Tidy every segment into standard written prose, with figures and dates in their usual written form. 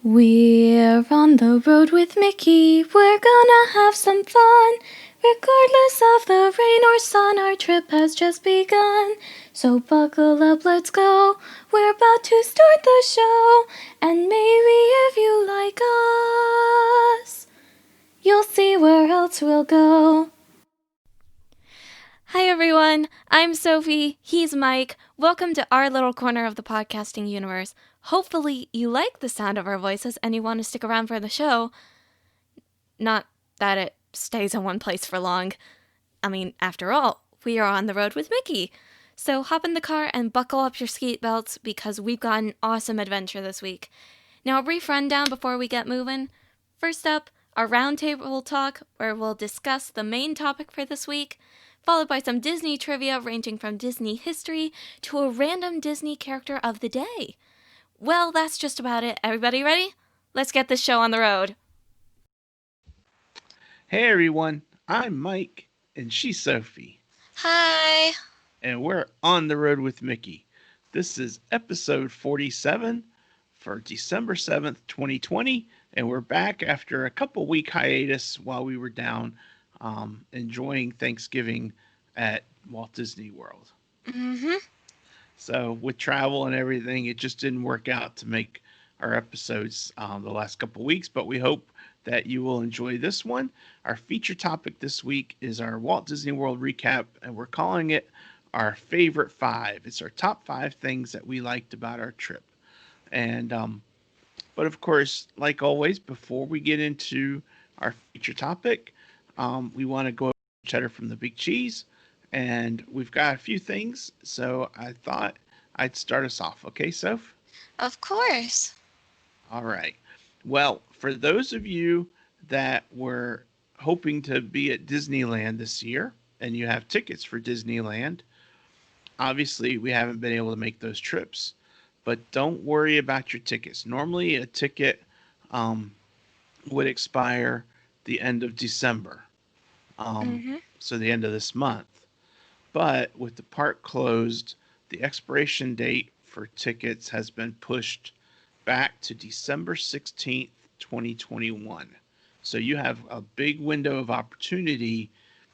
We're on the road with Mickey, we're gonna have some fun. Regardless of the rain or sun, our trip has just begun. So buckle up, let's go, we're about to start the show. And maybe if you like us, you'll see where else we'll go. Hi everyone, I'm Sophie, he's Mike. Welcome to our little corner of the podcasting universe. Hopefully you like the sound of our voices and you want to stick around for the show. Not that it stays in one place for long. I mean, after all, we are on the road with Mickey. So hop in the car and buckle up your seat belts because we've got an awesome adventure this week. Now a brief rundown before we get moving. First up, our roundtable talk where we'll discuss the main topic for this week, followed by some Disney trivia ranging from Disney history to a random Disney character of the day. Well, that's just about it. Everybody ready? Let's get this show on the road. Hey everyone, I'm Mike, and she's Sophie, Hi. and we're on the road with Mickey. This is episode 47 for December 7th, 2020, and we're back after a couple week hiatus while we were down enjoying Thanksgiving at Walt Disney World. Mm-hmm. So, with travel and everything, it just didn't work out to make our episodes the last couple weeks, but we hope that you will enjoy this one. Our feature topic this week is our Walt Disney World recap, and we're calling it our favorite five. It's our top five things that we liked about our trip. And, but of course, like always, before we get into our feature topic, we want to go over cheddar from the big cheese. And we've got a few things, so I thought I'd start us off. Okay, Soph? Of course. All right. Well, for those of you that were hoping to be at Disneyland this year and you have tickets for Disneyland, obviously we haven't been able to make those trips. But don't worry about your tickets. Normally, a ticket um, would expire the end of December, um, Mm-hmm. so the end of this month. But with the park closed, the expiration date for tickets has been pushed back to December 16th, 2021. So you have a big window of opportunity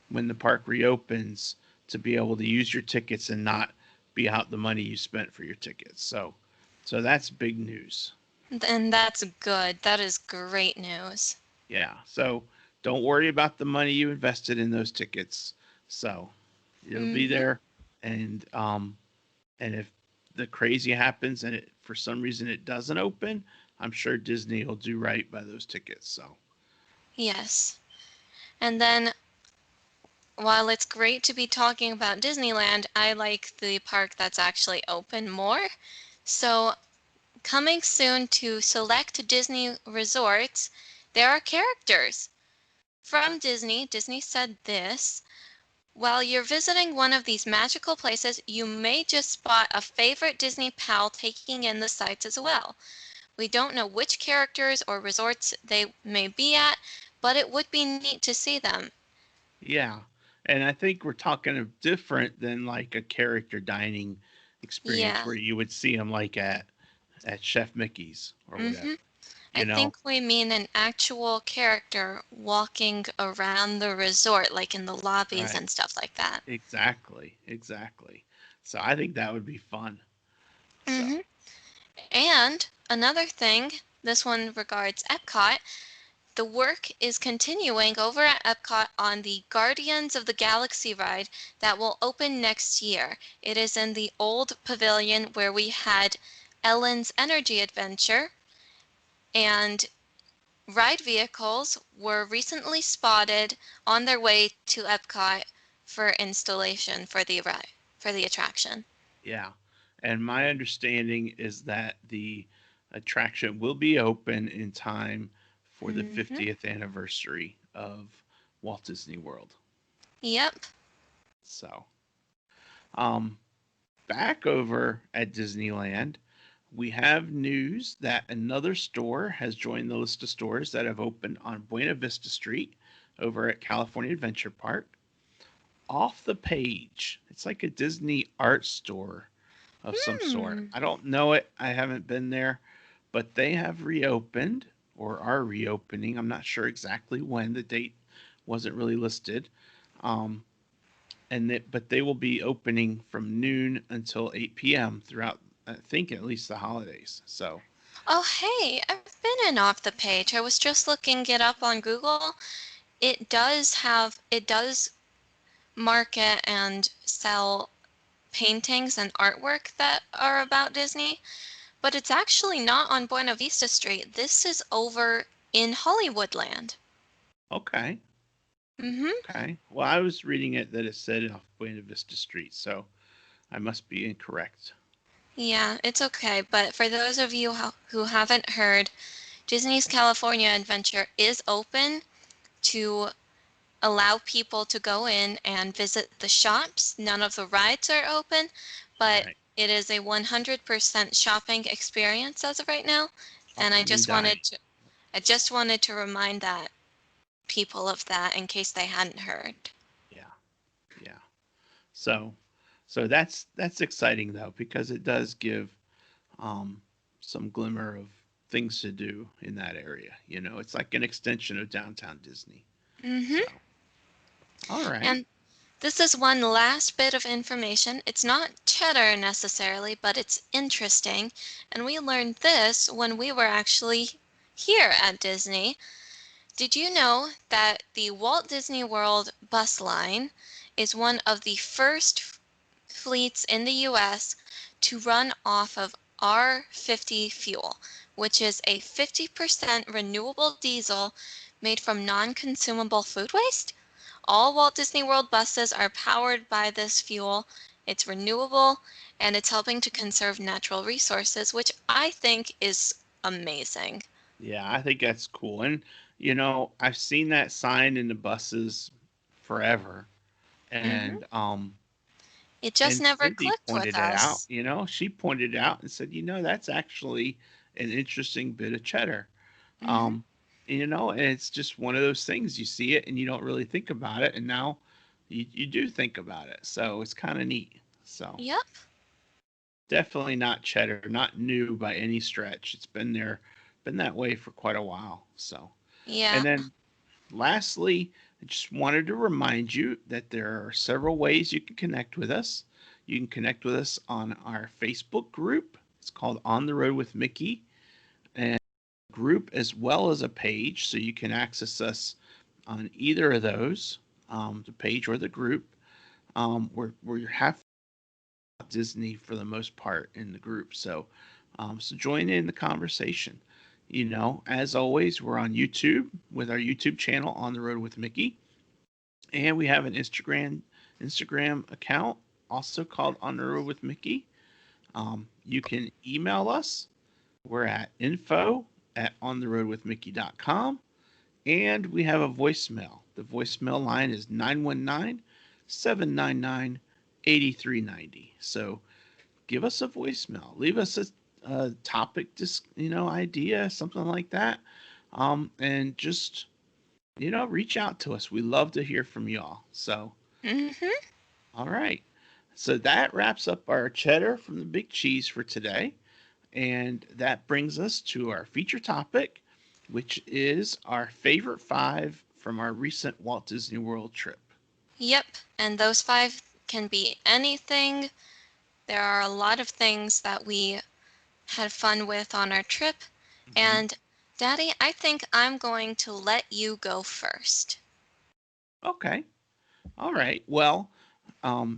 when the park reopens to be able to use your tickets and not be out the money you spent for your tickets. So that's big news. And that's good. That is great news. Yeah. So don't worry about the money you invested in those tickets. So it'll be Mm-hmm. there, and if the crazy happens and it for some reason it doesn't open, I'm sure Disney will do right by those tickets. So Yes. And then, while it's great to be talking about Disneyland, I like the park that's actually open more. So, coming soon to select Disney resorts, there are characters. From Disney, Disney said this: while you're visiting one of these magical places, you may just spot a favorite Disney pal taking in the sights as well. We don't know which characters or resorts they may be at, but it would be neat to see them. yeah, and I think we're talking of different than like a character dining experience Yeah. where you would see them like at Chef Mickey's or whatever. Mm-hmm. I You know, think we mean an actual character walking around the resort, like in the lobbies right? and stuff like that. Exactly, exactly. So I think that would be fun. So Mm-hmm. And another thing, this one regards Epcot. The work is continuing over at Epcot on the Guardians of the Galaxy ride that will open next year. It is in the old pavilion where we had Ellen's Energy Adventure, and ride vehicles were recently spotted on their way to Epcot for installation for the attraction. yeah, and my understanding is that the attraction will be open in time for the Hmm. 50th anniversary of Walt Disney World. Yep. So, um, back over at Disneyland, we have news that another store has joined the list of stores that have opened on Buena Vista Street over at California Adventure Park. Off the page, it's like a Disney art store of some sort. Hmm. I don't know it. I haven't been there, but they have reopened or are reopening. I'm not sure exactly when. The date wasn't really listed. Um, but they will be opening from noon until 8 p.m. throughout, I think, at least the holidays. So, Oh, hey, I've been in off the page. I was just looking it up on Google. It does market and sell paintings and artwork that are about Disney, but it's actually not on Buena Vista Street. This is over in Hollywoodland. okay, Mm-hmm. okay. Well, I was reading it that it said off Buena Vista Street, so I must be incorrect. Yeah, it's okay. But for those of you who haven't heard, Disney's California Adventure is open to allow people to go in and visit the shops. None of the rides are open, but Right. it is a 100% shopping experience as of right now. And I Shopping and just wanted dining. to I just wanted to remind that people of that in case they hadn't heard. Yeah, yeah. So, so that's exciting though because it does give um, some glimmer of things to do in that area. You know, it's like an extension of downtown Disney. Hmm. So, all right. And this is one last bit of information. It's not cheddar necessarily, but it's interesting. And we learned this when we were actually here at Disney. Did you know that the Walt Disney World bus line is one of the first fleets in the US to run off of R50 fuel, which is a 50% renewable diesel made from non consumable food waste? All Walt Disney World buses are powered by this fuel. It's renewable and it's helping to conserve natural resources, which I think is amazing. Yeah, I think that's cool. And you know, I've seen that sign in the buses forever. Hmm. It just And never Cindy clicked with pointed it out, us. you know, she pointed it out and said, you know, that's actually an interesting bit of cheddar. Hmm. Um, you know, and it's just one of those things you see it and you don't really think about it. And now you do think about it. So it's kind of neat. So Yep. definitely not cheddar, not new by any stretch. It's been there, been that way for quite a while. So, and Yeah. then lastly, I just wanted to remind you that there are several ways you can connect with us. You can connect with us on our Facebook group. It's called On the Road with Mickey, and group as well as a page, so you can access us on either of those, the page or the group. We're half Disney for the most part in the group, so join in the conversation. You know, as always, we're on YouTube with our YouTube channel On the Road with Mickey. And we have an Instagram account also called On the Road with Mickey. You can email us. We're at info@ontheroadwithmickey.com. And we have a voicemail. The voicemail line is 919-799-8390. So give us a voicemail. Leave us a topic, just, you know, idea, something like that. And just, you know, reach out to us. We love to hear from y'all. So, Hmm. all right. So that wraps up our cheddar from the big cheese for today. And that brings us to our feature topic, which is our favorite five from our recent Walt Disney World trip. Yep. And those five can be anything. There are a lot of things that we had fun with on our trip. Hmm. And Daddy, I think I'm going to let you go first. Okay. All right. Well,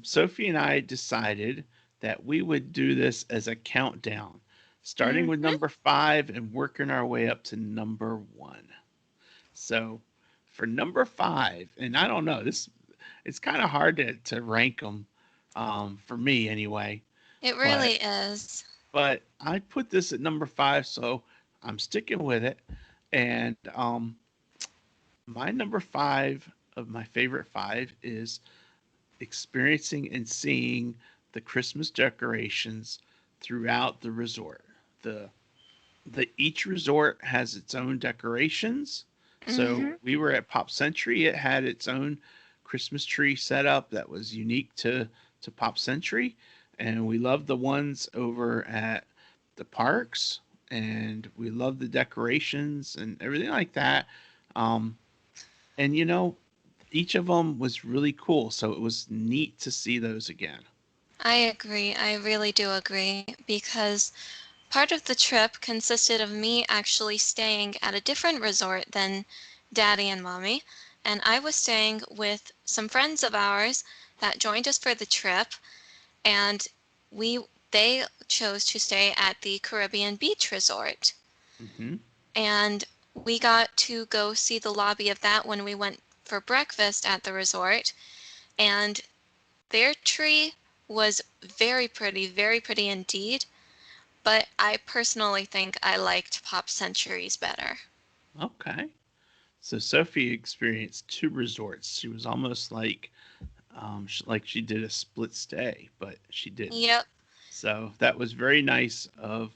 Sophie and I decided that we would do this as a countdown, starting with Hmm. number five and working our way up to number one. So for number five, and I don't know, this it's kind of hard to rank them for me anyway, It but really is. I put this at number five, so I'm sticking with it. And my number five of my favorite five is experiencing and seeing the Christmas decorations throughout the resort. The each resort has its own decorations. So Hmm. we were at Pop Century. It had its own Christmas tree setup that was unique to Pop Century, and we loved the ones over at the parks. and we love the decorations and everything like that. Um, and each of them was really cool, so it was neat to see those again. I agree. I really do agree because part of the trip consisted of me actually staying at a different resort than Daddy and Mommy, and I was staying with some friends of ours that joined us for the trip, and we they chose to stay at the Caribbean Beach Resort. Hmm. And we got to go see the lobby of that when we went for breakfast at the resort, and their tree was very pretty indeed. But I personally think I liked Pop Centuries better. Okay. So Sophie experienced two resorts. She was almost like she did a split stay, but she didn't. Yep. So that was very nice of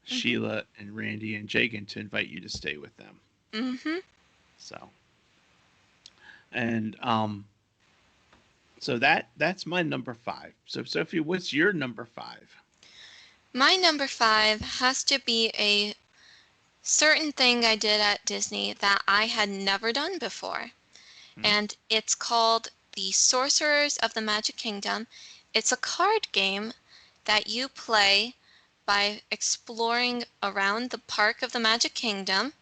Mhm. Sheila and Randy and Jagan to invite you to stay with them. Mhm. So and so that's my number five. So Sophie, what's your number five? My number 5 has to be a certain thing I did at Disney that I had never done before. Hmm? And it's called The Sorcerers of the Magic Kingdom. It's a card game that you play by exploring around the park of the Magic Kingdom,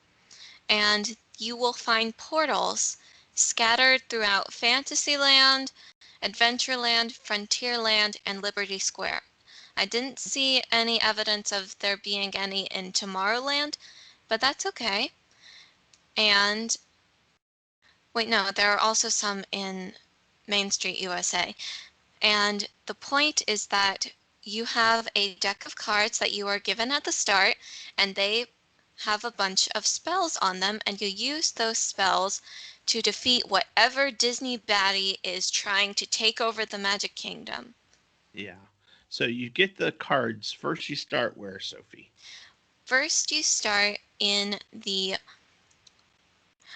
and you will find portals scattered throughout Fantasyland, Adventureland, Frontierland, and Liberty Square. I didn't see any evidence of there being any in Tomorrowland, but that's okay. And wait, no, there are also some in Main Street USA. And the point is that you have a deck of cards that you are given at the start, and they have a bunch of spells on them, and you use those spells to defeat whatever Disney baddie is trying to take over the Magic Kingdom. Yeah. So you get the cards first. You start where, Sophie? First, you start in the,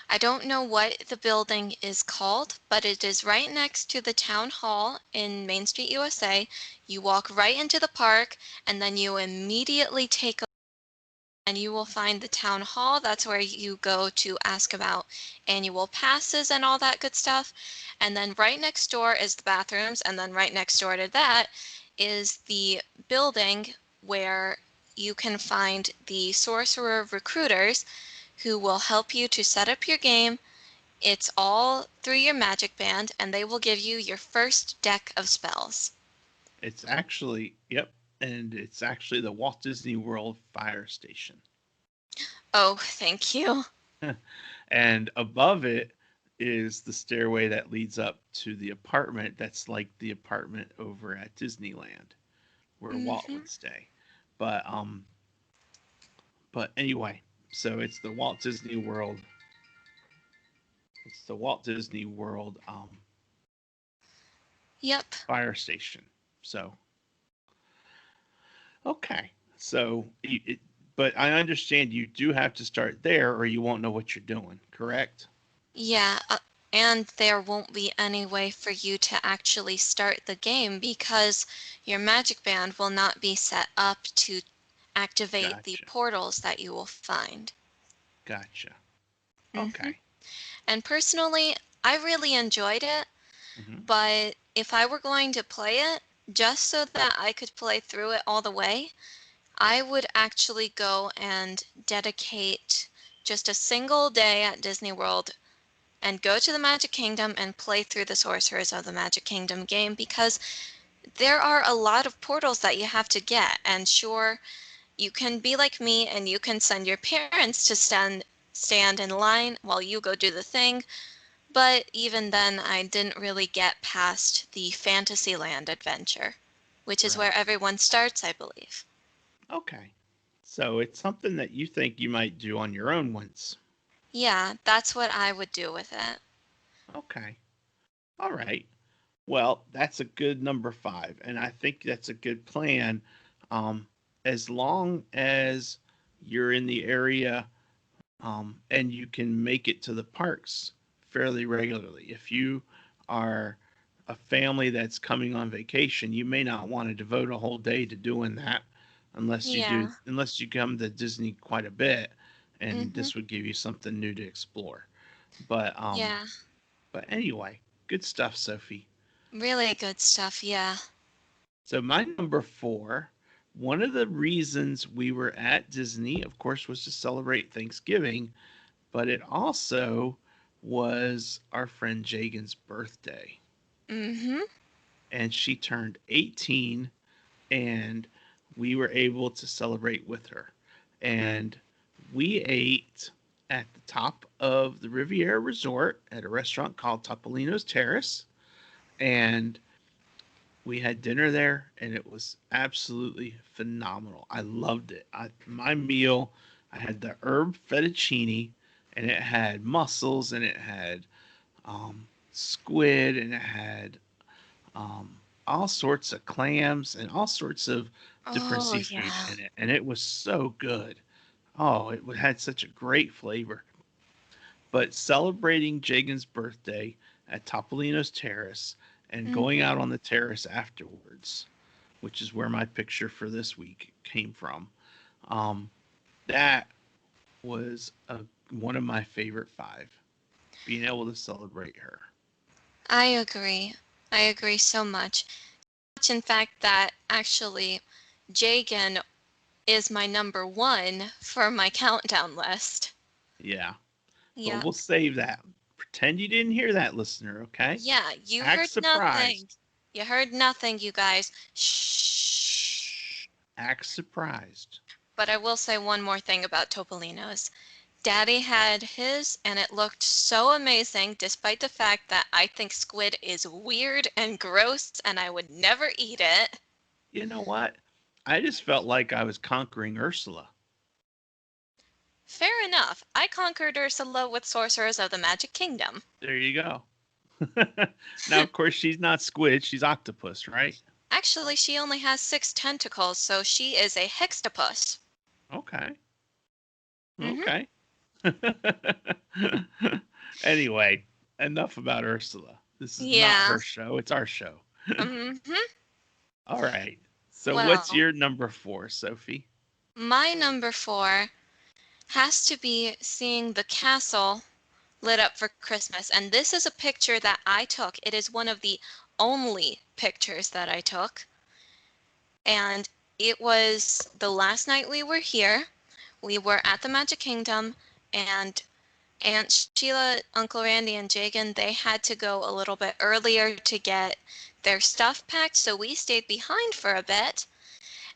I don't know what the building is called, but it is right next to the town hall in Main Street, USA. You walk right into the park, and then you immediately take and you will find the town hall. That's where you go to ask about annual passes and all that good stuff. And then right next door is the bathrooms. And then right next door to that is the building where you can find the sorcerer recruiters who will help you to set up your game. It's all through your magic band, and they will give you your first deck of spells. It's actually, yep, and it's actually the Walt Disney World Fire Station. Oh, thank you. And above it is the stairway that leads up to the apartment that's like the apartment over at Disneyland where Walt Hmm. would stay. But anyway, so it's the Walt Disney World Yep. fire station. So okay. So but I understand you do have to start there or you won't know what you're doing, correct? Yeah, and there won't be any way for you to actually start the game because your magic band will not be set up to activate the Gotcha. portals that you will find. Gotcha. Hmm. Okay. And personally, I really enjoyed it, Hmm. but if I were going to play it just so that I could play through it all the way, I would actually go and dedicate just a single day at Disney World and go to the Magic Kingdom and play through the Sorcerers of the Magic Kingdom game because there are a lot of portals that you have to get. And sure, you can be like me and you can send your parents to stand in line while you go do the thing. But even then, I didn't really get past the Fantasyland adventure, which is where Right. everyone starts, I believe. Okay. So it's something that you think you might do on your own once. Yeah, that's what I would do with it. Okay. All right. Well, that's a good number five, and I think that's a good plan. Um, as long as you're in the area and you can make it to the parks fairly regularly. If you are a family that's coming on vacation, you may not want to devote a whole day to doing that. Yeah. unless you come to Disney quite a bit, and Mhm. this would give you something new to explore. But Yeah. anyway, good stuff, Sophie. Really good stuff. Yeah. So my number 4, one of the reasons we were at Disney, of course, was to celebrate Thanksgiving, but it also was our friend Jagan's birthday. Mhm. And she turned 18, and we were able to celebrate with her. And we ate at the top of the Riviera Resort at a restaurant called Topolino's Terrace. And we had dinner there, and it was absolutely phenomenal. I loved it. My meal, I had the herb fettuccine, and it had mussels, and it had squid, and it had um, all sorts of clams and all sorts of different Oh, seafood yeah. in it, and it was so good. Oh, it had such a great flavor. But celebrating Jagan's birthday at Topolino's Terrace and going Mhm. out on the terrace afterwards, which is where my picture for this week came from, um, that was one of my favorite 5. Being able to celebrate her. I agree. I agree so much. Much in fact that actually Jagan is my number 1 for my countdown list. Yeah. But Yep. we'll save that. Pretend you didn't hear that, listener, okay? Yeah, you Act heard nothing. surprised. You heard nothing, you guys. Shh. Shh. Act surprised. But I will say one more thing about Topolino's. Daddy had his, and it looked so amazing, despite the fact that I think squid is weird and gross, and I would never eat it. You know what? I just felt like I was conquering Ursula. Fair enough. I conquered Ursula with Sorcerers of the Magic Kingdom. There you go. Now, of course, she's not squid, she's octopus, right? Actually, she only has 6 tentacles, so she is a hextopus. Okay. Mm-hmm. Okay. Anyway, enough about Ursula. This is not Yeah. her show, it's our show. Mm-hmm. All right. So, what's Well, your number 4, Sophie? my number 4 has to be seeing the castle lit up for Christmas. And this is a picture that I took. It is one of the only pictures that I took. And it was the last night we were here. We were at the Magic Kingdom, and Aunt Sheila, Uncle Randy, and Jagan, they had to go a little bit earlier to get their stuff packed, so we stayed behind for a bit.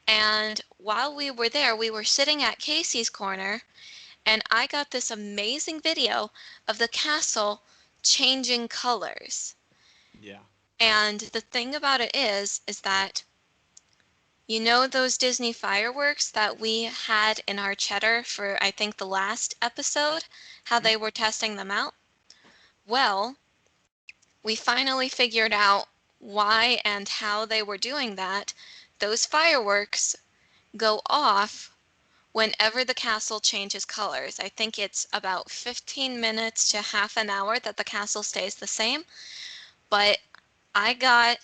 And while we were there, we were sitting at Casey's corner, and I got this amazing video of the castle changing colors. Yeah. And the thing about it is that you know those Disney fireworks that we had in our Cheddar for I think the last episode, how Mhm. they were testing them out? Well, we finally figured out why and how they were doing that. Those fireworks go off whenever the castle changes colors. I think it's about 15 minutes to half an hour that the castle stays the same. But I got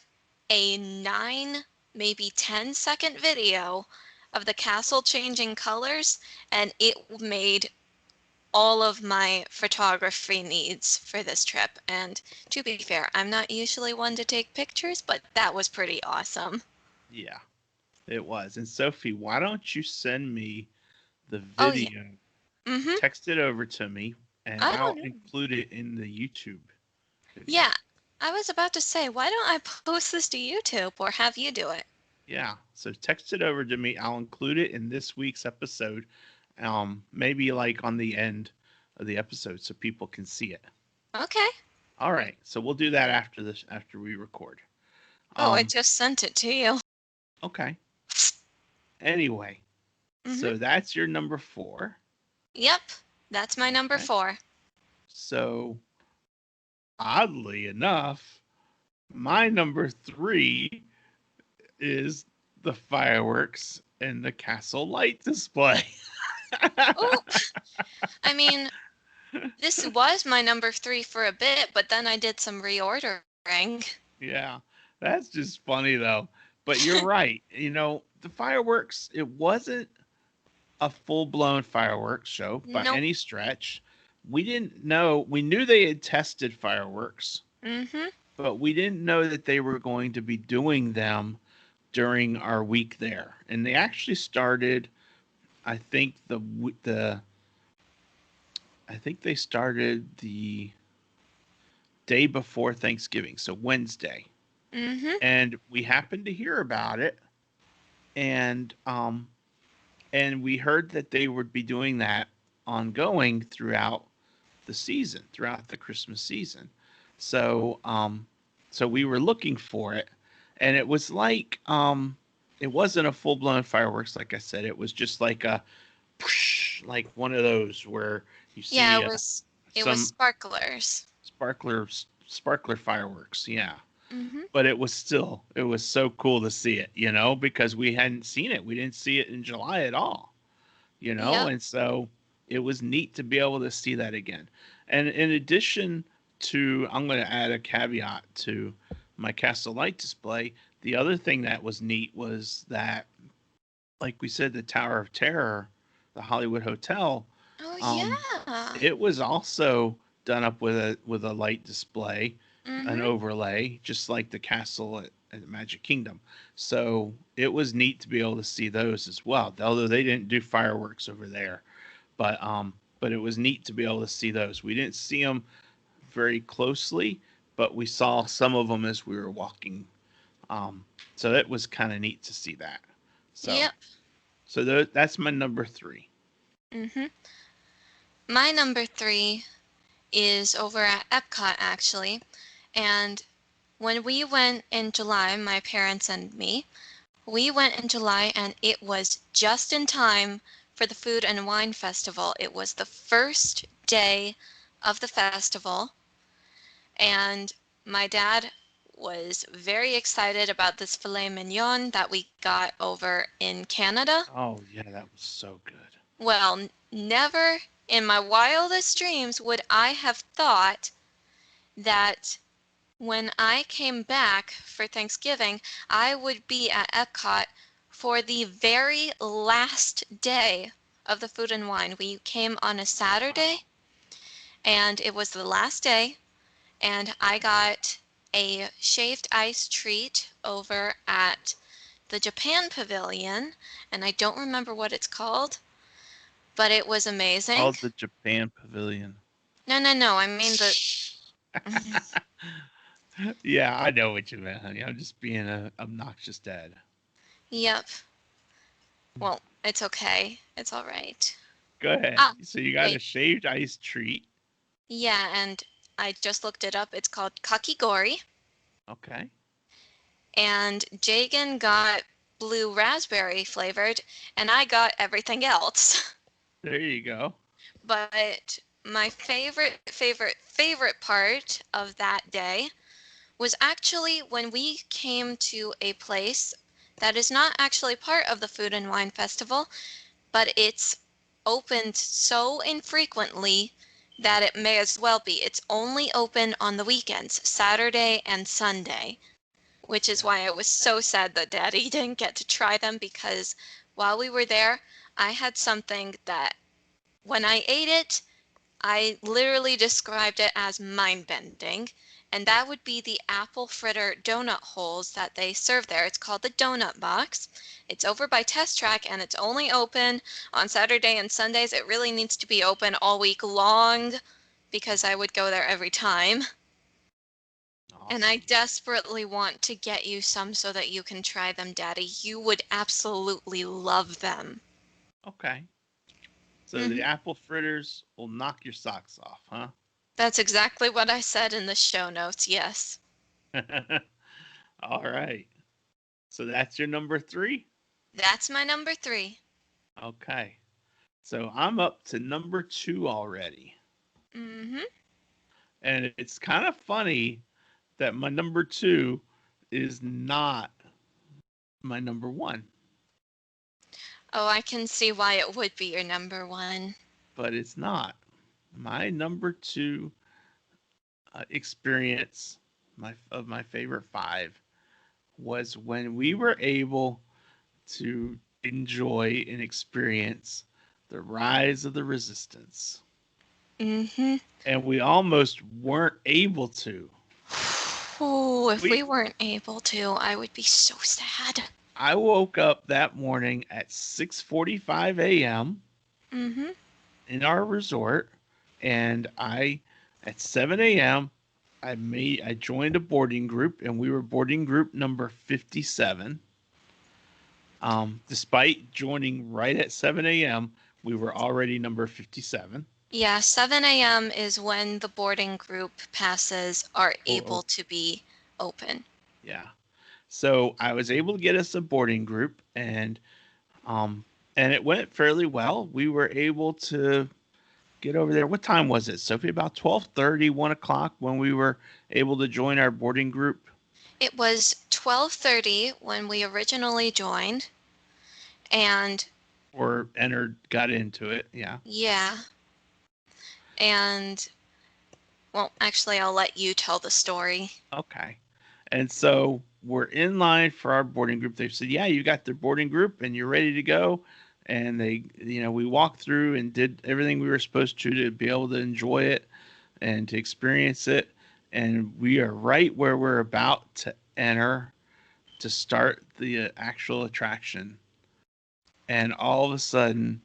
a 9, maybe 10-second video of the castle changing colors, and it made all of my photography needs for this trip. And to be fair, I'm not usually one to take pictures, but that was pretty awesome. Yeah, it was. And Sophie, why don't you send me the Oh, yeah. video? Mm-hmm. Text it over to me, and I don't I'll know. include it in the YouTube video. Yeah, I was about to say, why don't I post this to YouTube or have you do it? Yeah, so text it over to me. I'll include it in this week's episode. Maybe like on the end of the episode so people can see it. Okay. All right, so we'll do that after we record. Oh, I Um, just sent it to you. okay. Anyway, Mm-hmm. so that's your number 4. Yep, that's my number Okay. 4. So oddly enough, my number 3 is the fireworks and the castle light display. Oh, I mean, this was my number 3 for a bit, but then I did some reordering. Yeah, that's just funny though. But you're right. The fireworks, it wasn't a full-blown fireworks show by Nope. any stretch. We didn't know. We knew they had tested fireworks, Mm-hmm. but we didn't know that they were going to be doing them during our week there. And they actually started, I think the I think they started the day before Thanksgiving, so Wednesday. Mm-hmm. And we happened to hear about it, and we heard that they would be doing that ongoing throughout the season, throughout the Christmas season. So so we were looking for it, and it was like it wasn't a full blown fireworks, like I said. It was just like a like one of those where you Yeah, see it was some sparklers. sparkler fireworks, yeah. Mm-hmm. But it was so cool to see it, because we hadn't seen it. We didn't see it in July at all. Yep. And so it was neat to be able to see that again. And in addition to, I'm going to add a caveat to my Castle Light display. The other thing that was neat was that, like we said, the Tower of Terror, the Hollywood Hotel, Oh um, yeah. it was also done up with a light display, an Mm-hmm. overlay, just like the castle at Magic Kingdom. So it was neat to be able to see those as well. Although they didn't do fireworks over there, but it was neat to be able to see those. We didn't see them very closely, but we saw some of them as we were walking. Um, so it was kind of neat to see that. So Yep. that's my number three. Mm-hmm. My number three is over at Epcot actually. And when we went in July, my parents and me, we went in July and it was just in time for the Food and Wine Festival. It was the first day of the festival, and my dad was very excited about this filet mignon that we got over in Canada. Oh yeah, that was so good. Well, never in my wildest dreams would I have thought that when I came back for Thanksgiving, I would be at Epcot for the very last day of the Food and Wine. We came on a Wow. Saturday, and it was the last day, and I got a shaved ice treat over at the Japan Pavilion, and I don't remember what it's called, but it was amazing. Called the Japan Pavilion. No, no, no, I mean the. Yeah, I know what you meant, honey. I'm just being a obnoxious dad. Yep. Well, it's okay. It's all right. Go ahead. Ah, So you got a wait. shaved ice treat. Yeah, and I just looked it up. It's called kakigori, Okay. and Jagan got blue raspberry flavored, and I got everything else. There you go. But my favorite part of that day was actually when we came to a place that is not actually part of the Food and Wine Festival, but it's opened so infrequently that it may as well be. It's only open on the weekends, Saturday and Sunday, which is Yeah. why I was so sad that Daddy didn't get to try them because while we were there, I had something that when I ate it, I literally described it as mind bending, and that would be the apple fritter donut holes that they serve there. It's called the Donut Box. It's over by Test Track and it's only open on Saturday and Sundays. It really needs to be open all week long because I would go there every time. And I Awesome. desperately want to get you some so that you can try them, Daddy. You would absolutely love them. Okay. So the Hmm. apple fritters will knock your socks off, huh? That's exactly what I said in the show notes, yes. All right. So that's your number three? That's my number three. Okay. So I'm up to number two already. Mm-hmm. And it's kind of funny that my number two is not my number one, Oh, I can see why it would be your number one. but it's not. My number two experience of my favorite five was when we were able to enjoy and experience the rise of the resistance. Mm-hmm. And we almost weren't able to. Oh, if we We weren't able to, I would be so sad. I woke up that morning at 6:45 a.m. Mm-hmm. in our resort, and I at 7 a.m. I joined a boarding group, and we were boarding group number 57. Despite joining right at 7 a.m., we were already number 57. Yeah, 7 a.m. is when the boarding group passes are Oh, able to be open. yeah. So I was able to get us a boarding group, um, and it went fairly well. We were able to get over there. What time was it, Sophie? About 12:30, 1 o'clock when we were able to join our boarding group, It was 12:30 when we originally joined, and or entered, got into it. Yeah. yeah, and well, actually, I'll let you tell the story. Okay. And so we're in line for our boarding group. They said, "Yeah, you got their boarding group and you're ready to go." And we walked through and did everything we were supposed to be able to enjoy it and to experience it. And we are right where we're about to enter to start the actual attraction. And all of a sudden,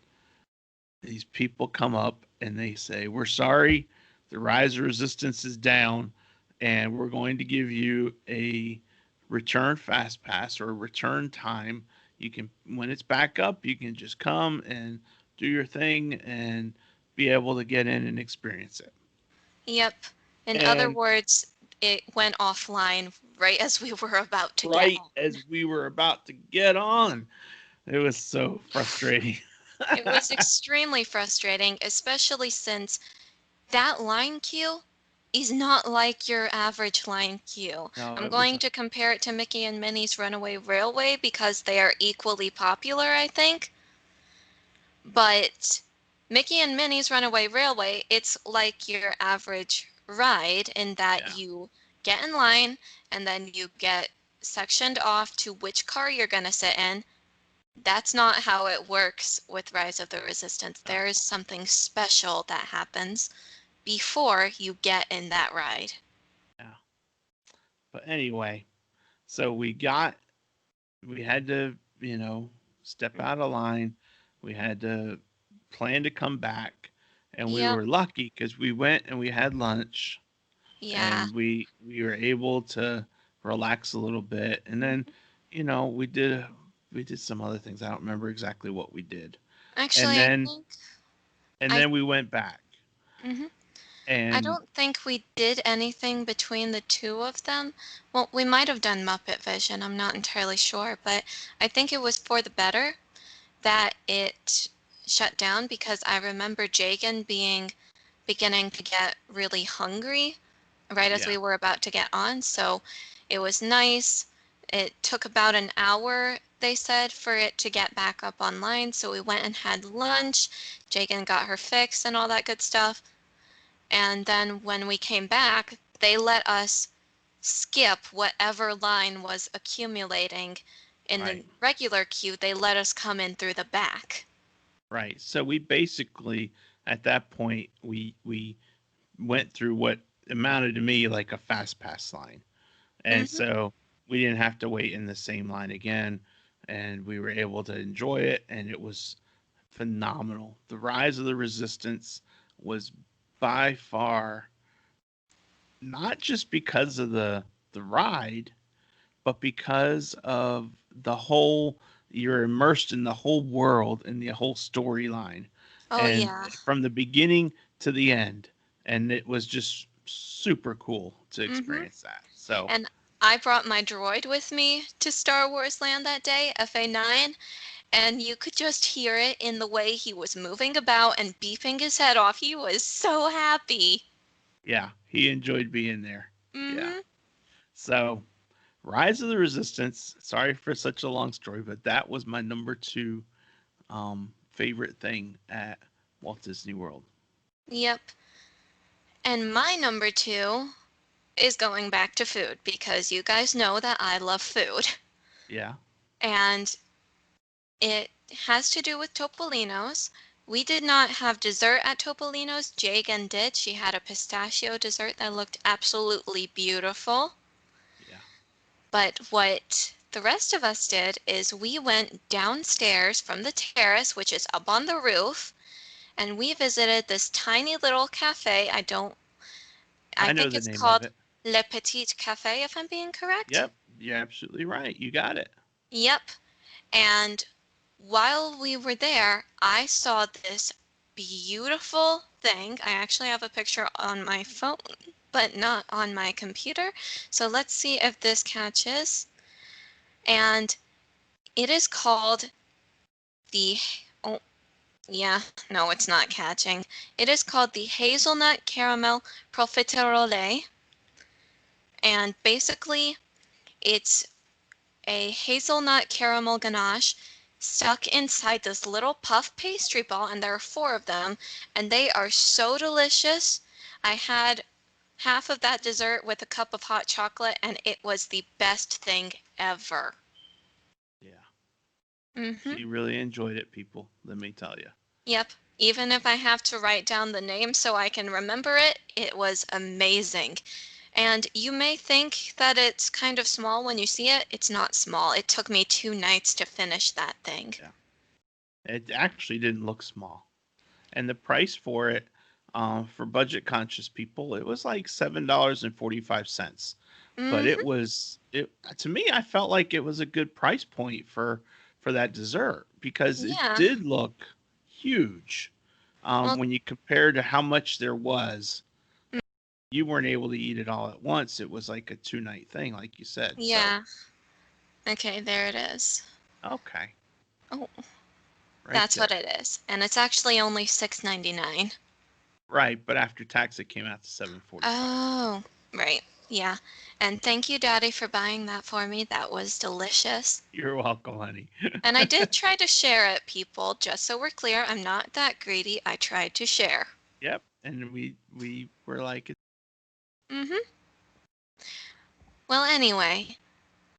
these people come up and they say, "We're sorry, the rise of resistance is down, and we're going to give you a return fast pass or a return time. You can, when it's back up, you can just come and do your thing and be able to get in and experience it." Yep. In other And words, it went offline right as we were about to get right on. as we were about to get on, it was so frustrating. It was extremely frustrating, especially since that line queue is not like your average line queue. No, I'm it was going to compare it to Mickey and Minnie's Runaway Railway because they are equally popular, I think. But Mickey and Minnie's Runaway Railway, it's like your average ride in that yeah, you get in line and then you get sectioned off to which car you're going to sit in. That's not how it works with Rise of the Resistance. no, There is something special that happens before you get in that ride. yeah. But anyway, so we had to, step out of line. We had to plan to come back, and we Yep. were lucky because we went and we had lunch, Yeah. and we were able to relax a little bit, and then, we did some other things. I don't remember exactly what we did, and Actually, I then think and I then we went back, mhm. I and don't think we did anything between the two of them. Well, we might have done Muppet Vision. I'm not entirely sure, but I think it was for the better that it shut down because I remember Jagan beginning to get really hungry right as yeah, we were about to get on. So it was nice. It took about an hour, they said, for it to get back up online. So we went and had lunch. Jagan got her fix and all that good stuff. And then when we came back, they let us skip whatever line was accumulating in right, the regular queue. They let us come in through the back. right. So we basically at that point we went through what amounted to me like a fast pass line. And Hmm. so we didn't have to wait in the same line again. And we were able to enjoy it. And it was phenomenal. The Rise of the Resistance was by far not just because of the ride, but because of the whole, you're immersed in the whole world and the whole storyline. Oh, And yeah. from the beginning to the end. And it was just super cool to Hmm. experience that. So, And I brought my droid with me to Star Wars Land that day, FA9, and you could just hear it in the way he was moving about and beeping his head off. He was so happy. yeah, he enjoyed being there. Yeah. Hmm. So, Rise of the Resistance. Sorry for such a long story, but that was my number two favorite thing at Walt Disney World. Yep. And my number two is going back to food because you guys know that I love food. Yeah. And it has to do with Topolino's. We did not have dessert at Topolino's. Jagan did. She had a pistachio dessert that looked absolutely beautiful. Yeah. But what the rest of us did is we went downstairs from the terrace, which is up on the roof, and we visited this tiny little cafe. I I know think the it's name of called it. Le Petit Cafe, if I'm being correct. Yep. You're absolutely right. You got it. Yep. And while we were there, I saw this beautiful thing. I actually have a picture on my phone, but not on my computer. So let's see if this catches. And it is called the, oh, yeah, no, it's not catching. It is called the Hazelnut Caramel Profiterole. And basically, it's a hazelnut caramel ganache stuck inside this little puff pastry ball, and there are four of them, and they are so delicious. I had half of that dessert with a cup of hot chocolate, and it was the best thing ever. Yeah. Mm-hmm. She really enjoyed it, people. Let me tell you. Yep. Even if I have to write down the name so I can remember it, it was amazing. And you may think that it's kind of small when you see it. It's not small. It took me 2 nights to finish that thing. Yeah. It actually didn't look small. And the price for it, for budget conscious people, it was like $7.45. But Mm-hmm. it to me, I felt like it was a good price point for that dessert because it Yeah. did look huge. Well, When you compare to how much there was, you weren't able to eat it all at once. It was like a 2 night thing, like you said. So yeah. Okay, there it is. okay, Oh, right that's what there. it is. And it's actually only $6.99. Right, but after tax, it came out to 7.45. Oh, right. Yeah. And thank you, Daddy, for buying that for me. That was delicious. You're welcome, honey. And I did try to share it, people, just so we're clear. I'm not that greedy. I tried to share. Yep, and we were like, Mm-hmm. Well, anyway,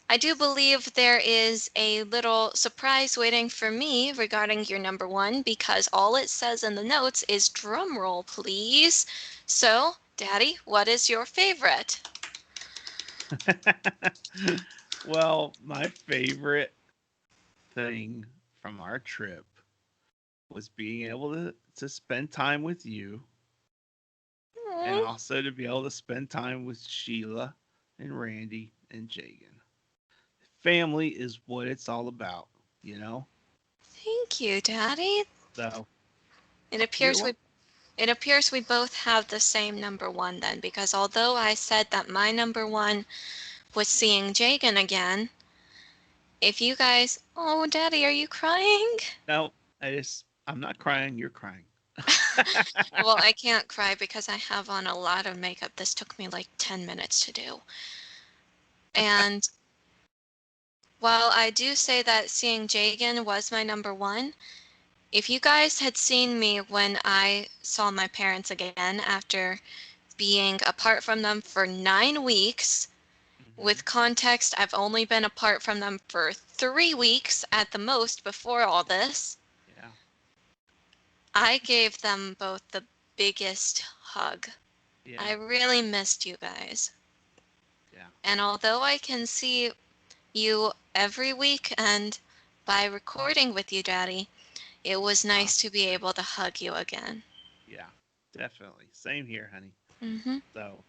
I do believe there is a little surprise waiting for me regarding your number one because all it says in the notes is drum roll, please. So, Daddy, what is your favorite? well, my favorite thing from our trip was being able to spend time with you and Oh, also to be able to spend time with Sheila and Randy and Jagan. Family is what it's all about, you know? thank you, Daddy. So, It you're appears we welcome. it appears we both have the same number one then, because although I said that my number one was seeing Jagan again, if you guys, oh, Daddy, are you crying? No, I'm not crying, you're crying. Well, I can't cry because I have on a lot of makeup. This took me like 10 minutes to do. And while I do say that seeing Jagan was my number one, if you guys had seen me when I saw my parents again after being apart from them for 9 weeks, Mhm. with context, I've only been apart from them for 3 weeks at the most before all this, Yeah. I gave them both the biggest hug. Yeah. I really missed you guys. Yeah. And although I can see you every week and by recording with you, Daddy, it was Uh, nice to be thank able to hug you again. Yeah, definitely. Same here, honey. Hmm. So,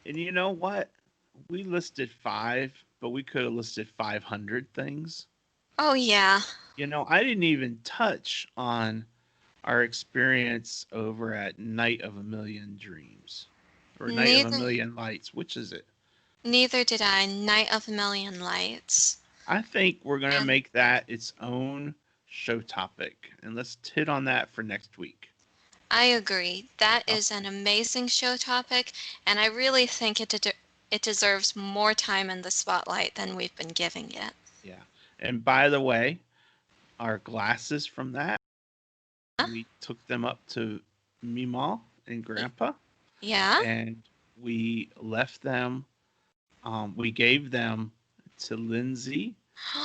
and you know what? We listed five, but we could have listed 500 things. Oh, yeah. I didn't even touch on our experience over at Night of a Million Dreams or Night of a Neither Million Lights. Which is it? neither did I. Night of a Million Lights. I think we're going to And make that its own show topic. And let's hit on that for next week. I agree. That is an Okay. amazing show topic, and I really think it deserves more time in the spotlight than we've been giving it. Yeah. And by the way, our glasses from that, Huh? we took them up to Mima and Grandpa, Yeah? and we left them, we gave them to Lindsay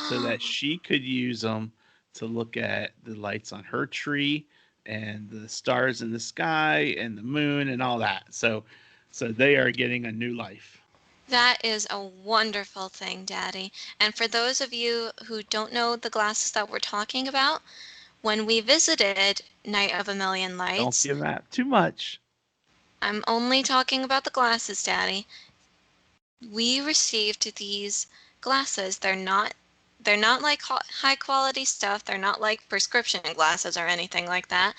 so that she could use them to look at the lights on her tree and the stars in the sky and the moon and all that. So they are getting a new life. That is a wonderful thing, Daddy. And for those of you who don't know the glasses that we're talking about, when we visited Night of a Million Don't Lights, give out too much. I'm only talking about the glasses, Daddy. We received these glasses. They're not like high quality stuff. They're not like prescription glasses or anything like that.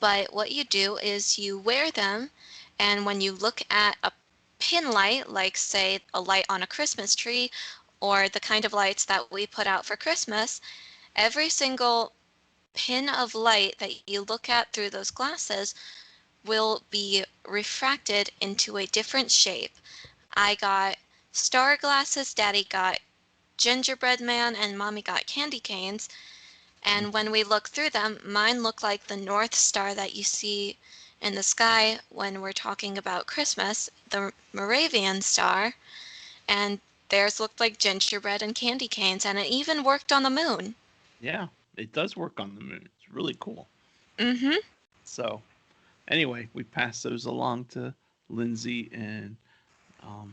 But what you do is you wear them, and when you look at a pin light, like say a light on a Christmas tree or the kind of lights that we put out for Christmas, every single pin of light that you look at through those glasses will be refracted into a different shape. I got star glasses, Daddy got gingerbread man, and Mommy got candy canes. And when we look through them, mine look like the North Star that you see in the sky when we're talking about Christmas, the Moravian star, and theirs looked like gingerbread and candy canes, and it even worked on the moon. Yeah, it does work on the moon. It's really cool. Mm-hmm. So anyway, we pass those along to Lindsay and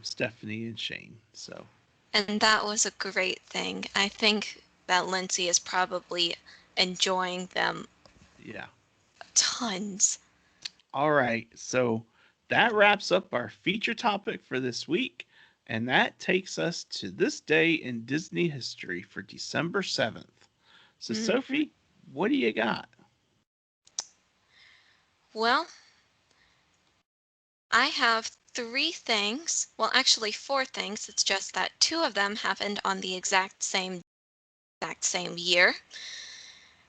Stephanie and Shane. So And that was a great thing. I think that Lindsay is probably enjoying them yeah. tons. All right. So that wraps up our feature topic for this week. And that takes us to this day in Disney history for December 7th. So, Hmm. Sophie, what do you got? Well, I have three things. Well, actually, four things. It's just that two of them happened on the exact same year.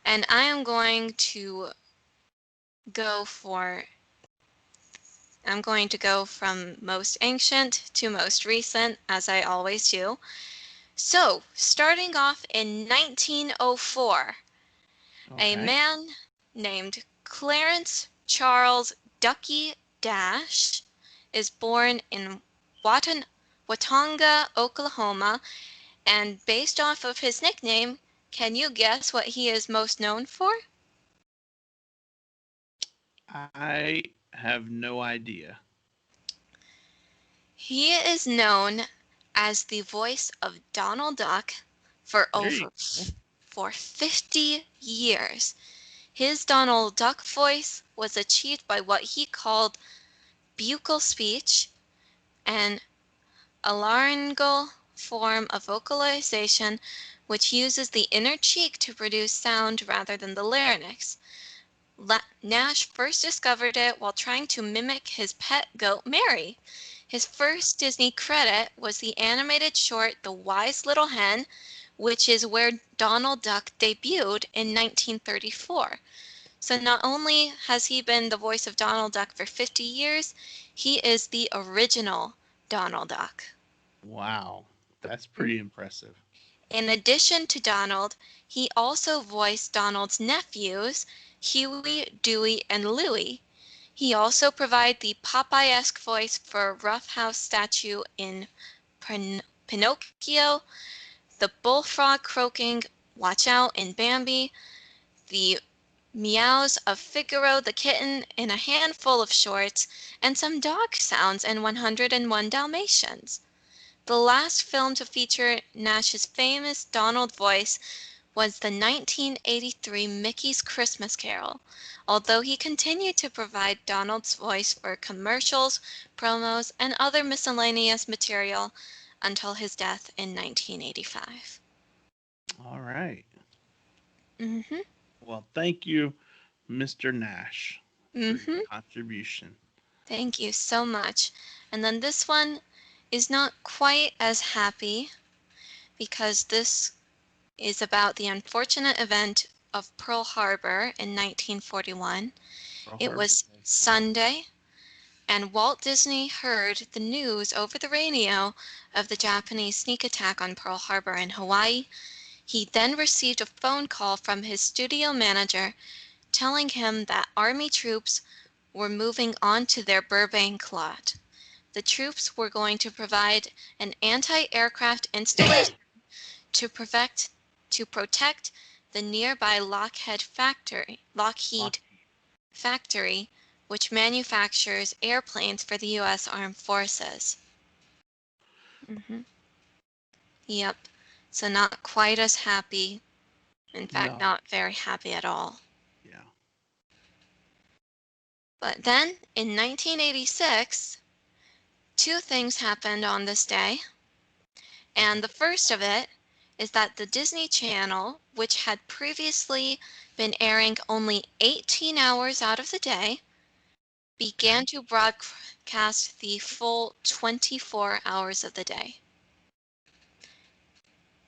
And I am going to go for I'm going to go from most ancient to most recent, as I always do. So, starting off in 1904, a Okay. man named Clarence Charles Ducky Dash is born in Watonga, Oklahoma, and based off of his nickname, can you guess what he is most known for? I have no idea. He is known as the voice of Donald Duck for There you over go. for 50 years. His Donald Duck voice was achieved by what he called buccal speech, an a laryngeal form of vocalization which uses the inner cheek to produce sound rather than the larynx. Nash first discovered it while trying to mimic his pet goat Mary. His first Disney credit was the animated short The Wise Little Hen, which is where Donald Duck debuted in 1934. So not only has he been the voice of Donald Duck for 50 years, he is the original Donald Duck. Wow. That's pretty impressive. In addition to Donald, he also voiced Donald's nephews, Huey, Dewey, and Louie. He also provided the Popeye-esque voice for Rough House statue in Pinocchio, the bullfrog croaking "Watch out" in Bambi, the meows of Figaro the kitten in a handful of shorts, and some dog sounds in 101 Dalmatians. The last film to feature Nash's famous Donald voice was the 1983 Mickey's Christmas Carol, although he continued to provide Donald's voice for commercials, promos, and other miscellaneous material until his death in 1985. All right. Mhm. Well, thank you, Mr. Nash, for your Mhm. contribution. Thank you so much. And then this one is not quite as happy because this is about the unfortunate event of Pearl Harbor in 1941. Pearl It Harbor was Day. Yeah. Sunday, and Walt Disney heard the news over the radio of the Japanese sneak attack on Pearl Harbor in Hawaii. He then received a phone call from his studio manager telling him that Army troops were moving on to their Burbank lot. the troops were going to provide an anti-aircraft installation to protect the nearby Lockheed factory, which manufactures airplanes for the U.S. Armed Forces. Mm-hmm. Yep. So not quite as happy. In fact, No. not very happy at all. Yeah. But then, in 1986, two things happened on this day. And the first of it is that the Disney Channel, which had previously been airing only 18 hours out of the day, began to broadcast the full 24 hours of the day.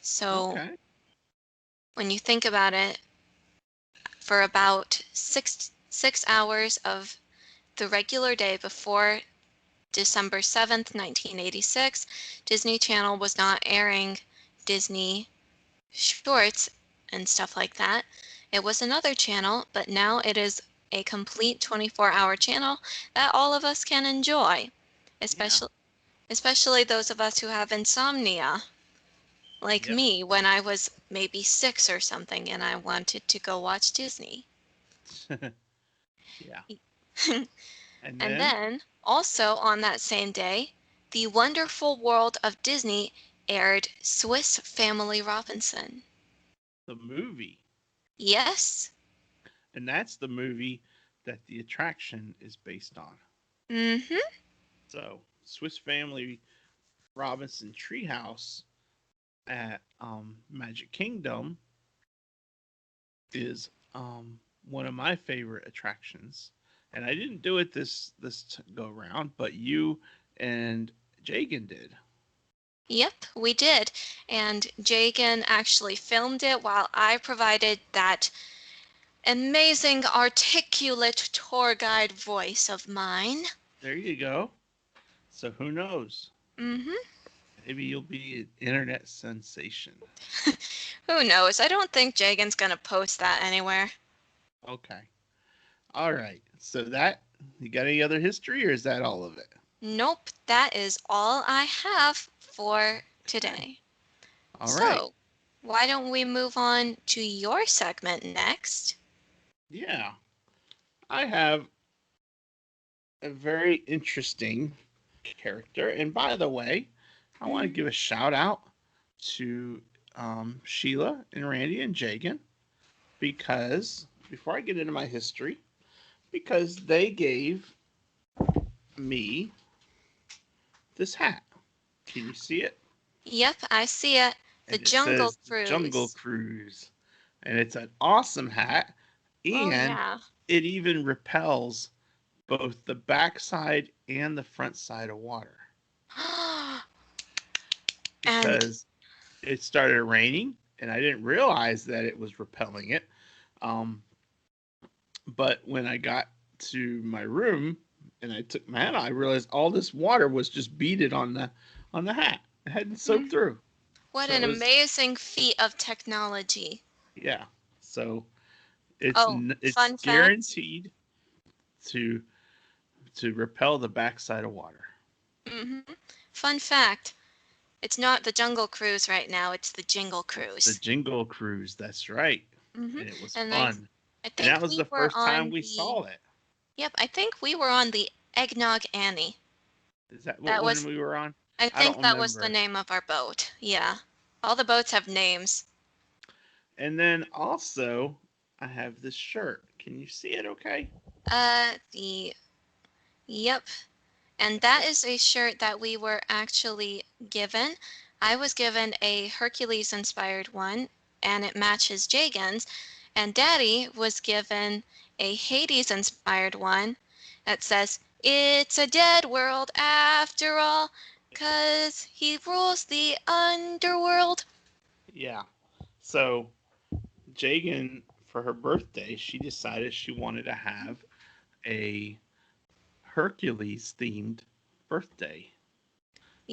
So Okay. when you think about it, for about six hours of the regular day before December 7th, 1986, Disney Channel was not airing Disney shorts and stuff like that. It was another channel, but now it is a complete 24-hour channel that all of us can enjoy, Yeah. especially those of us who have insomnia, like Yep. me when I was maybe 6 or something and I wanted to go watch Disney. Yeah. And And then then, also on that same day, The Wonderful World of Disney aired Swiss Family Robinson. the movie. Yes? And that's the movie that the attraction is based on. Mm-hmm. So, Swiss Family Robinson Treehouse at Magic Kingdom is one of my favorite attractions. And I didn't do it this go round, but you and Jagan did. Yep, we did. And Jagan actually filmed it while I provided that amazing articulate tour guide voice of mine. There you go. So who knows? Mm-hmm. Maybe you'll be an internet sensation. Who knows? I don't think Jagan's gonna post that anywhere. Okay. All right. So that you got any other history, or is that all of it? Nope, that is all I have for Okay. today. All right. So, why don't we move on to your segment next? Yeah. I have a very interesting character. And by the way, I want to give a shout out to Sheila and Randy and Jagan because before I get into my history, because they gave me this hat. Can you see it? Yep, I see it. The And it Jungle says the Jungle Cruise. Cruise. And it's an awesome hat. Oh, And yeah. it even repels both the backside and the front side of water And because it started raining and I didn't realize that it was repelling it. Um, but when I got to my room and I took my hat off, I realized all this water was just beaded on the hat. It hadn't soaked mhm, through. what So an it was amazing feat of technology. yeah. So Oh, it's fun fact. guaranteed to repel the backside of water. hmm Fun fact. It's not the Jungle Cruise right now, it's the Jingle It's the Cruise. Jingle Cruise. That's right. hmm And it was And fun. I And that think was we the were first time on we the, saw it. yep, I think we were on the Eggnog Annie. Is that what That one was, we were on? I I don't think that was the remember. name of our boat. Yeah. All the boats have names. And then also, I have this shirt. Can you see it okay? The, yep. And that is a shirt that we were actually given. I was given a Hercules inspired one, and it matches Jagan's. And Daddy was given a Hades inspired one that says, "It's a dead world after all, 'cause he rules the underworld." Yeah. So, Jagan, for her birthday, she decided she wanted to have a Hercules themed birthday.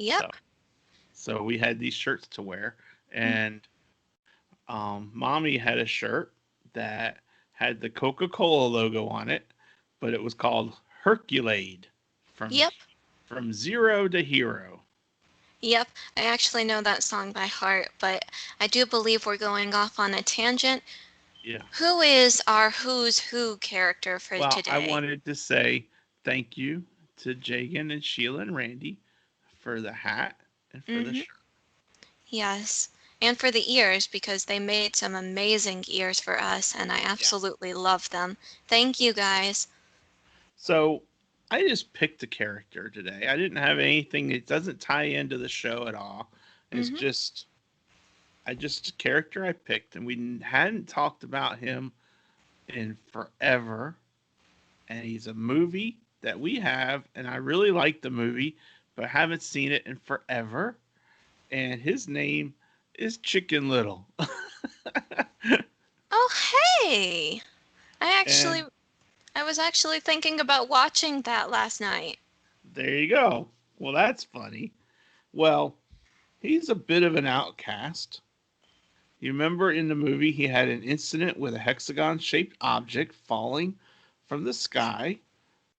So, Yep. we had these shirts to wear, and Mommy had a shirt that had the Coca Cola logo on it, but it was called Herculade from Yep. From Zero to Hero. Yep, I actually know that song by heart, but I do believe we're going off on a tangent. Yeah. Who is our Who's Who character for Well, I today? wanted to say thank you to Jagan and Sheila and Randy for the hat and for the Mm-hmm. shirt. Yes. And for the ears, because they made some amazing ears for us, and I Yeah. absolutely love them. Thank you guys. So I just picked a character today. I didn't have anything. It doesn't tie into the show at all. It's Mm-hmm. just I just a character I picked, and we hadn't talked about him in forever. And he's a movie that we have, and I really like the movie, but haven't seen it in forever. And his name is Chicken Little. Oh, hey! I actually, And I was actually thinking about watching that last night. there you go. Well, that's funny. Well, he's a bit of an outcast. You remember in the movie, he had an incident with a hexagon shaped object falling from the sky,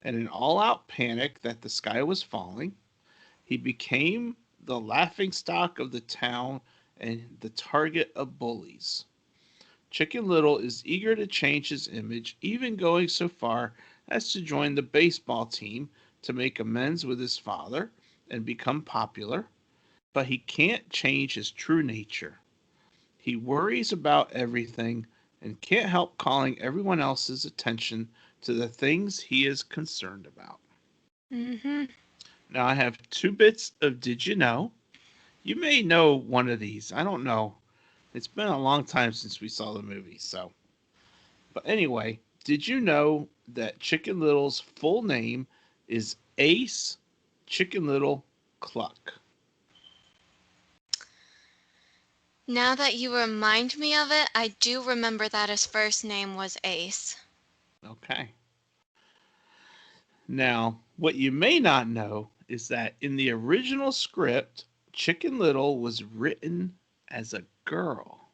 and an all out panic that the sky was falling. He became the laughing stock of the town and the target of bullies. Chicken Little is eager to change his image, even going so far as to join the baseball team to make amends with his father and become popular, but he can't change his true nature. He worries about everything and can't help calling everyone else's attention to the things he is concerned about. Mm-hmm. Now, I have two bits of Did You Know? You may know one of these. I don't know. It's been a long time since we saw the movie, so. But anyway, did you know that Chicken Little's full name is Ace Chicken Little Cluck? Now that you remind me of it, I do remember that his first name was Ace. Okay. Now, what you may not know is that in the original script, Chicken Little was written as a girl.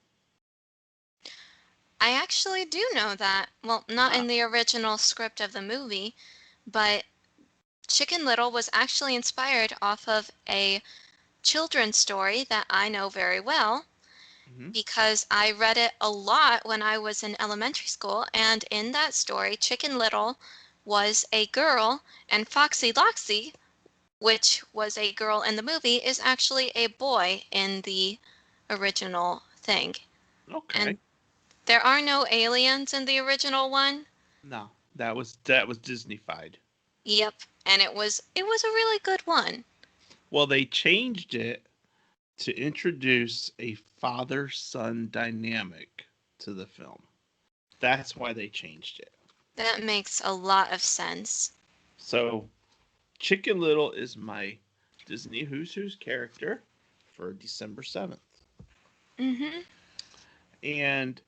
I actually do know that. Well, not Ah, in the original script of the movie, but Chicken Little was actually inspired off of a children's story that I know very well mhm. because I read it a lot when I was in elementary school. And in that story, Chicken Little was a girl, and Foxy Loxy, which was a girl in the movie, is actually a boy in the original thing. Okay. And there are no aliens in the original one. No, that was Disneyfied. Yep, and it was a really good one. Well, they changed it to introduce a father-son dynamic to the film. That's why they changed it. That makes a lot of sense. So, Chicken Little is my Disney Who's Who's character for December 7th. Mhm. And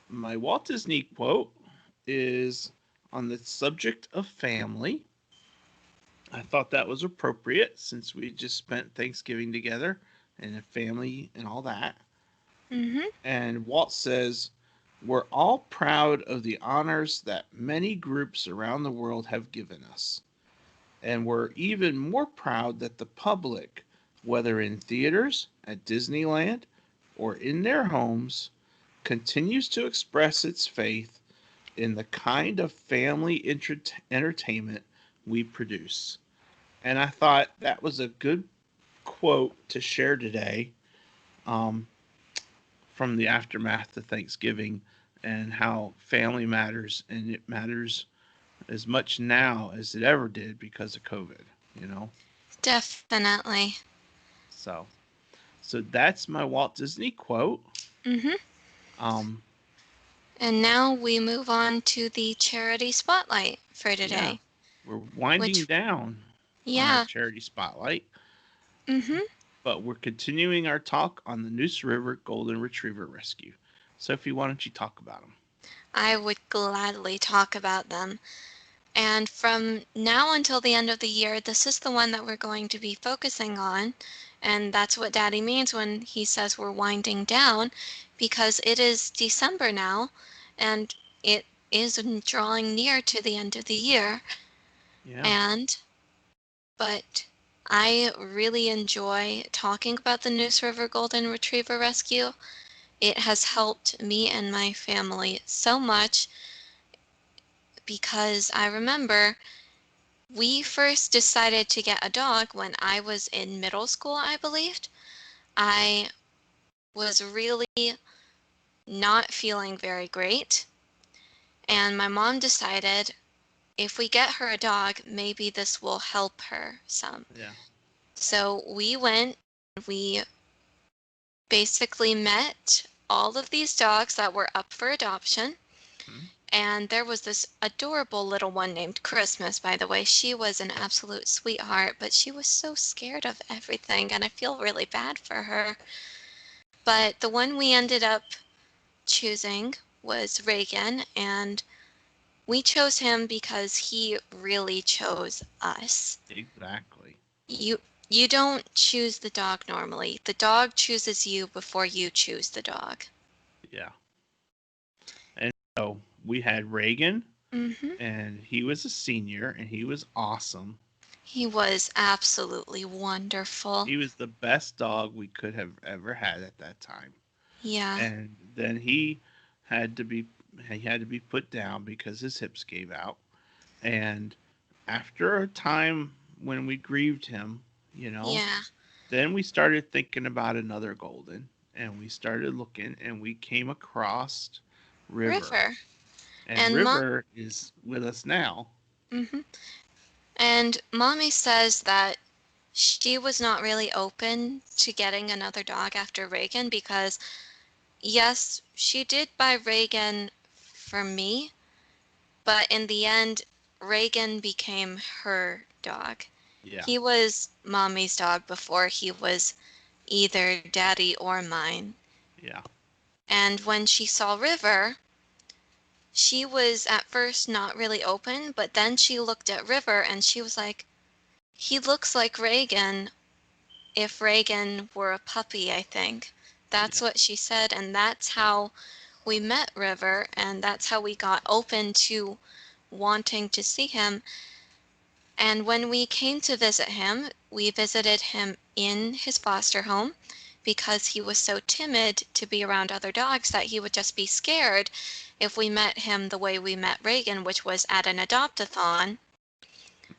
my Walt Disney quote is on the subject of family. I thought that was appropriate since we just spent Thanksgiving together and a family and all that. Mhm. And Walt says, "We're all proud of the honors that many groups around the world have given us. And we're even more proud that the public, whether in theaters, at Disneyland, or in their homes, continues to express its faith in the kind of family entertainment we produce." And I thought that was a good quote to share today, um, from the aftermath of Thanksgiving and how family matters, and it matters as much now as it ever did because of COVID, you know? Definitely. So, so that's my Walt Disney quote. Mhm. Um, And now we move on to the charity spotlight for yeah, today, we're winding which down on our yeah. charity spotlight, Mhm. but we're continuing our talk on the Noose River Golden Retriever Rescue. Sophie, why don't you talk about them? I would gladly talk about them. And from now until the end of the year, this is the one that we're going to be focusing on. And that's what Daddy means when he says we're winding down, because it is December now and it is drawing near to the end of the year. Yeah. And, but I really enjoy talking about the Neuse River Golden Retriever Rescue. It has helped me and my family so much because I remember we first decided to get a dog when I was in middle school, I believed. I was really not feeling very great, and my mom decided if we get her a dog, maybe this will help her some. Yeah. So we went, we basically met all of these dogs that were up for adoption. Mhm. And there was this adorable little one named Christmas, by the way. She was an absolute sweetheart, but she was so scared of everything, and I feel really bad for her. But the one we ended up choosing was Reagan, and we chose him because he really chose us. Exactly. You you don't choose the dog normally. The dog chooses you before you choose the dog. Yeah. And so we had Reagan, Mhm. and he was a senior, and he was awesome. He was absolutely wonderful. He was the best dog we could have ever had at that time. Yeah. And then had to be he had to be put down because his hips gave out. And after a time when we grieved him, you know, Yeah. then we started thinking about another golden, and we started looking, and we came across River. River. And And mom River is with us now. mhm. And mommy says that she was not really open to getting another dog after Reagan because yes, she did buy Reagan for me, but in the end Reagan became her dog. Yeah. He was mommy's dog before he was either daddy or mine. Yeah. And when she saw River, she was at first not really open, but then she looked at River and she was like, he looks like Reagan if Reagan were a puppy, I think. That's Yeah. what she said, and that's how we met River, and that's how we got open to wanting to see him. And when we came to visit him, we visited him in his foster home because he was so timid to be around other dogs that he would just be scared if we met him the way we met Reagan, which was at an adopt-a-thon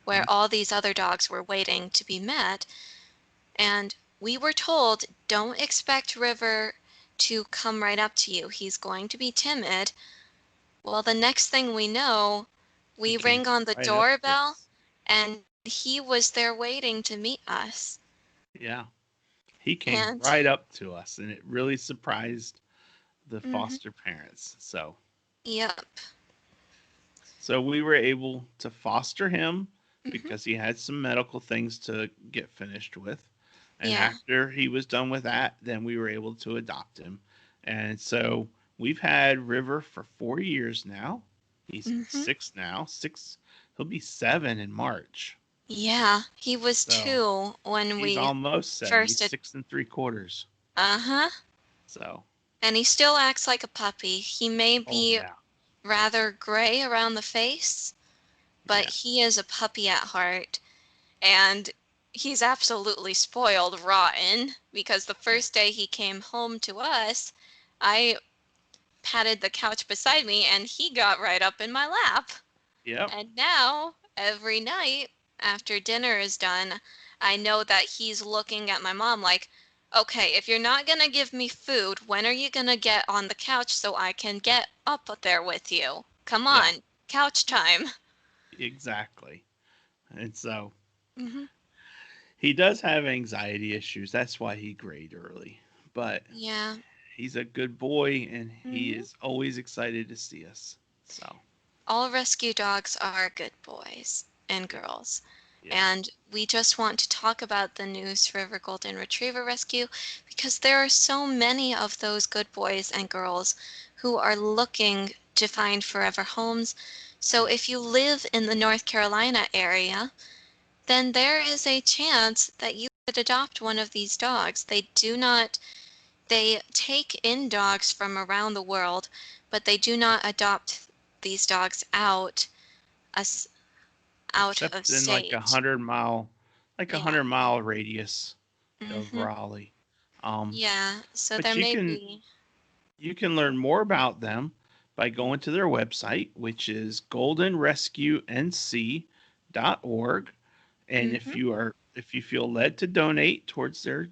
where Mhm. all these other dogs were waiting to be met. And we were told, don't expect River to come right up to you. He's going to be timid. Well, the next thing we know, He we came ring on the right up to doorbell us. and he was there waiting to meet us. Yeah. He came And, right up to us, and it really surprised the mhm, foster parents. yep, So we were able to foster him mhm, because he had some medical things to get finished with. And yeah, after he was done with that, then we were able to adopt him. And so we've had River for 4 years now. He's mhm, 6 now. He'll be 7 in March. yeah. He was So 2 when he's we almost 7. first, He's 6 3/4. uh-huh. So, And he still acts like a puppy. He may oh be yeah. rather gray around the face, but Yeah. he is a puppy at heart. And he's absolutely spoiled rotten because the Yeah. first day he came home to us, I patted the couch beside me and he got right up in my lap. Yep. And now, every night after dinner is done, I know that he's looking at my mom like, okay, if you're not going to give me food, when are you going to get on the couch so I can get up there with you? Come Yeah. on, couch time. Exactly. And so Hmm. he does have anxiety issues. That's why he grayed early. But Yeah. he's a good boy, and he Hmm. is always excited to see us. So, All rescue dogs are good boys and yeah. girls. Yeah. And we just want to talk about the Neuse River Golden Retriever Rescue because there are so many of those good boys and girls who are looking to find forever homes. So Yeah. if you live in the North Carolina area, then there is a chance that you could adopt one of these dogs. They take in dogs from around the world, but they do not adopt these dogs out us out Except of in like a state. 100-mile like a Yeah. 100-mile radius of Mhm. Raleigh. Um, Yeah. So there but may be. you can learn more about them by going to their website, which is goldenrescuenc.org. And Mhm. if you feel led to donate towards their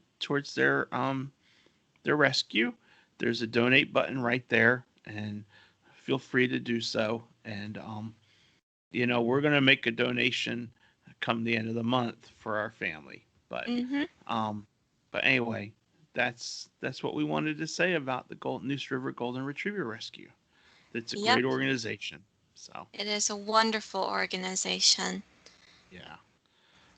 rescue, there's a donate button right there, and feel free to do so. And we're gonna make a donation come the end of the month for our family. Mhm. Um, but anyway, that's what we wanted to say about the Neuse River Golden Retriever Rescue. It's a Yep. great organization. So It is a wonderful organization. yeah.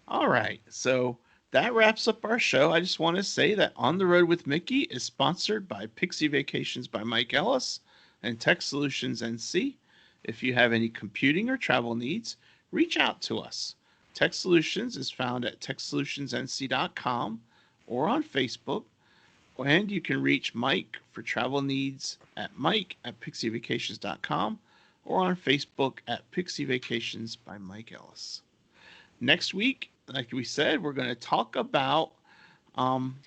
All right. So that wraps up our show. I just want to say that On the Road with Mickey is sponsored by Pixie Vacations by Mike Ellis and Tech Solutions NC. If you have any computing or travel needs, reach out to us. Tech Solutions is found at techsolutionsnc.com or on Facebook. And you can reach Mike for travel needs at mike@pixievacations.com or on Facebook at Pixie Vacations by Mike Ellis. Next week, like we said, we're going to talk about um,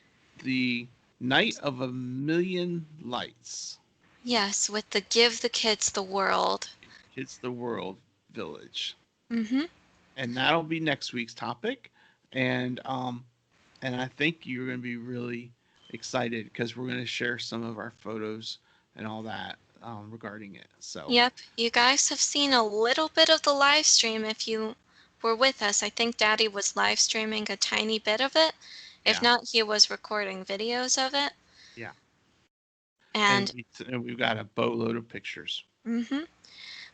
the Night of a Million Lights. Yes, with the Give the Kids the World. It's the World Village, Mhm. and that'll be next week's topic. And and I think you're going to be really excited because we're going to share some of our photos and all that regarding it. So Yep, you guys have seen a little bit of the live stream if you were with us. I think Daddy was live streaming a tiny bit of it. If yeah, not, he was recording videos of it. yeah, And and we've got a boatload of pictures. mhm.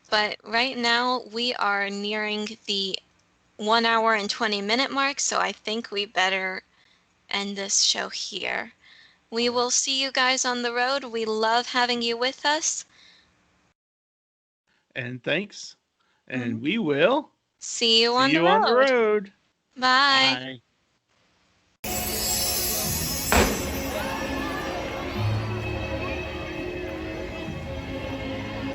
But right now we are nearing the 1 hour and 20-minute mark, so I think we better end this show here. We All will right, see you guys on the road. We love having you with us. and thanks, Mhm. and we will See you see on the you on the road. road. Bye. Bye.